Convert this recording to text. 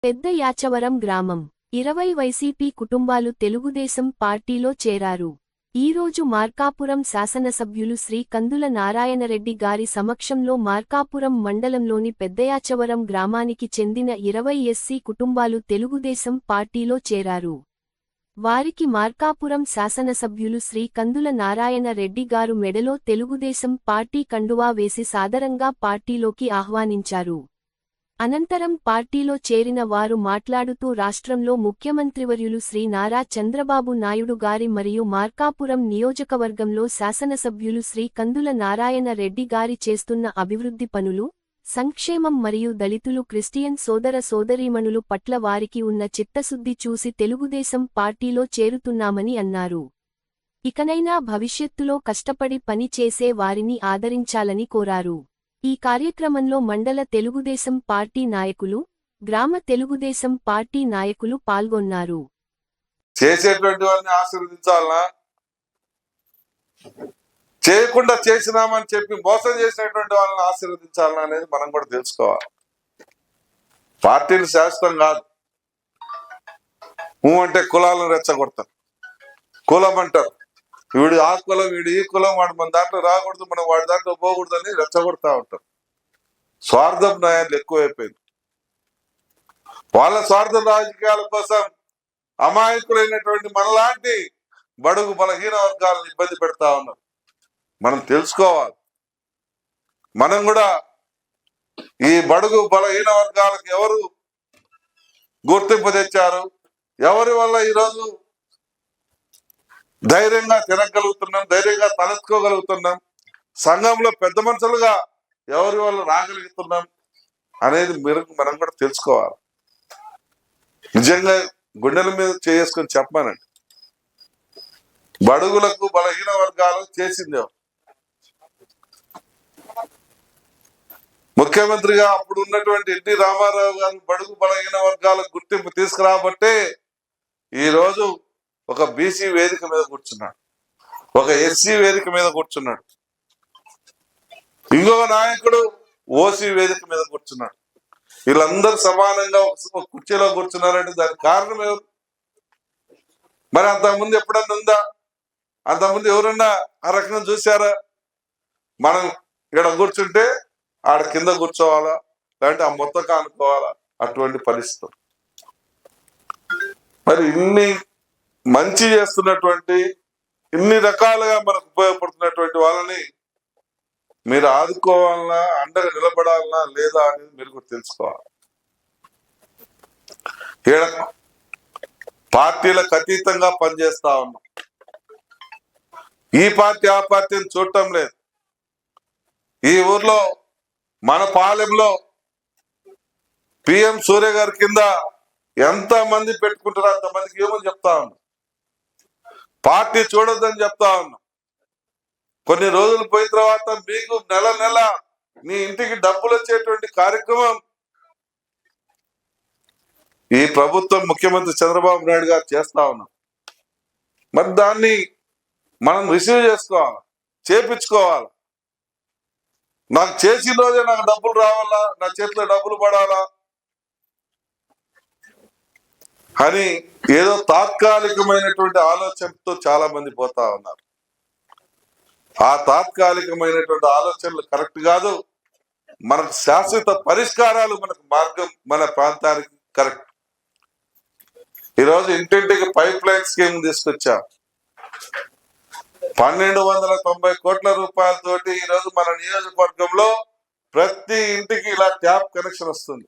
పెద్ద యాచవరం గ్రామం 20 వైసీపీ కుటుంబాలు తెలుగుదేశం పార్టీలో చేరారు. ఈరోజు మార్కాపురం శాసనసభ్యులు శ్రీ కందుల నారాయణరెడ్డి గారి సమక్షంలో మార్కాపురం మండలంలోని పెద్దయాచవరం గ్రామానికి చెందిన 20 ఎస్సీ కుటుంబాలు తెలుగుదేశం పార్టీలో చేరారు. వారికి మార్కాపురం శాసనసభ్యులు శ్రీ కందుల నారాయణ రెడ్డి గారు మెడలో తెలుగుదేశం పార్టీ కండువా వేసి సాదరంగా పార్టీలోకి ఆహ్వానించారు. అనంతరం పార్టీలో చేరిన వారు మాట్లాడుతూ రాష్ట్రంలో ముఖ్యమంత్రివర్యులు శ్రీ నారా చంద్రబాబు నాయుడు గారి మరియు మార్కాపురం నియోజకవర్గంలో శాసనసభ్యులు శ్రీ కందుల నారాయణ రెడ్డి గారి చేస్తున్న అభివృద్ధి పనులు, సంక్షేమం మరియు దళితులు క్రిస్టియన్ సోదర సోదరీమణులు పట్ల వారికి ఉన్న చిత్తశుద్ధి చూసి తెలుగుదేశం పార్టీలో చేరుతున్నామని అన్నారు. ఇకనైనా భవిష్యత్తులో కష్టపడి పని చేసే వారిని ఆదరించాలని కోరారు. ఈ కార్యక్రమంలో మండల తెలుగుదేశం పార్టీ నాయకులు, గ్రామ తెలుగుదేశం పార్టీ నాయకులు పాల్గొన్నారు. చేసేటువంటి వాళ్ళని ఆశీర్వదించాలనా, చేయకుండా చేసినామని చెప్పి మోసం చేసినటువంటి వాళ్ళని ఆశీర్వదించాలనా అనేది మనం కూడా తెలుసుకోవాలి. పార్టీలు శాశ్వతం కాదు. అంటే కులాలను రెచ్చగొడతారు, కులం అంటారు, వీడు ఆ కులం వీడు ఈ కులం, వాడు మన దాంట్లో రాకూడదు మనం వాడి దాంట్లో పోకూడదు అని రెచ్చగొడతా ఉంటారు. స్వార్థం న్యాయాలు ఎక్కువైపోయింది. వాళ్ళ స్వార్థ రాజకీయాల కోసం అమాయకులైనటువంటి మనలాంటి బడుగు బలహీన వర్గాలను ఇబ్బంది పెడతా ఉన్నారు. మనం తెలుసుకోవాలి. మనం కూడా ఈ బడుగు బలహీన వర్గాలకు ఎవరు గుర్తింపు తెచ్చారు, ఎవరి వల్ల ఈరోజు ధైర్యంగా తిరగలుగుతున్నాం, ధైర్యంగా తలెత్తుకోగలుగుతున్నాం, సంఘంలో పెద్ద మనుషులుగా ఎవరి వల్ల రాగలుగుతున్నాం అనేది మనం కూడా తెలుసుకోవాలి. నిజంగా గుండెల మీద చేసుకొని చెప్పానండి. బడుగులకు బలహీన వర్గాలు చేసింది ముఖ్యమంత్రిగా అప్పుడు ఉన్నటువంటి ఎన్టీ రామారావు గారు బడుగు బలహీన వర్గాలకు గుర్తింపు తీసుకురాబట్టే ఈరోజు ఒక బీసీ వేదిక మీద కూర్చున్నాడు, ఒక ఎస్సీ వేదిక మీద కూర్చున్నాడు, ఇంకొక నాయకుడు ఓసీ వేదిక మీద కూర్చున్నాడు. వీళ్ళందరూ సమానంగా ఒక కుర్చీలో కూర్చున్నారంటే దానికి కారణం ఎవరు? మరి అంతకుముందు ఎప్పుడన్నా ఉందా? అంతకుముందు ఎవరన్నా ఆ రకంగా చూసారా? మనం ఇక్కడ కూర్చుంటే ఆడ కింద కూర్చోవాలా, లేదంటే ఆ మొత్తం కానుకోవాలా, అటువంటి పరిస్థితులు. మరి ఇన్ని మంచి చేస్తున్నటువంటి, ఇన్ని రకాలుగా మనకు ఉపయోగపడుతున్నటువంటి వాళ్ళని మీరు ఆదుకోవాలన్నా, అండగా నిలబడాలన్నా లేదా అనేది మీరు కూడా తెలుసుకోవాలి. ఈడ పార్టీలకు అతీతంగా పనిచేస్తా ఉన్నాం. ఈ పార్టీ ఆ పార్టీని చూడటం లేదు. ఈ ఊర్లో మన పాలెంలో పిఎం సూర్య గారి కింద ఎంత మంది పెట్టుకుంటారో అంతమందికి ఏమని చెప్తా ఉన్నాం. పార్టీ చూడొద్దని చెప్తా ఉన్నాం. కొన్ని రోజులు పోయిన తర్వాత మీకు నెల నెల మీ ఇంటికి డబ్బులు వచ్చేటువంటి కార్యక్రమం ఈ ప్రభుత్వం ముఖ్యమంత్రి చంద్రబాబు నాయుడు గారు చేస్తా ఉన్నాం. మరి దాన్ని మనం రిసీవ్ చేసుకోవాలి, చేపించుకోవాలి. నాకు చేసిన రోజే నాకు డబ్బులు రావాలా, నా చేతిలో డబ్బులు పడాలా అని ఏదో తాత్కాలికమైనటువంటి ఆలోచనతో చాలా మంది పోతా ఉన్నారు. ఆ తాత్కాలికమైనటువంటి ఆలోచనలు కరెక్ట్ కాదు. మనకు శాశ్వత పరిష్కారాలు, మనకు మార్గం మన ప్రాంతానికి కరెక్ట్. ఈరోజు ఇంటింటికి పైప్ లైన్ స్కీమ్ తీసుకొచ్చాం. 1290 కోట్ల రూపాయలతోటి ఈరోజు మన నియోజకవర్గంలో ప్రతి ఇంటికి ఇలా ట్యాప్ కనెక్షన్ వస్తుంది.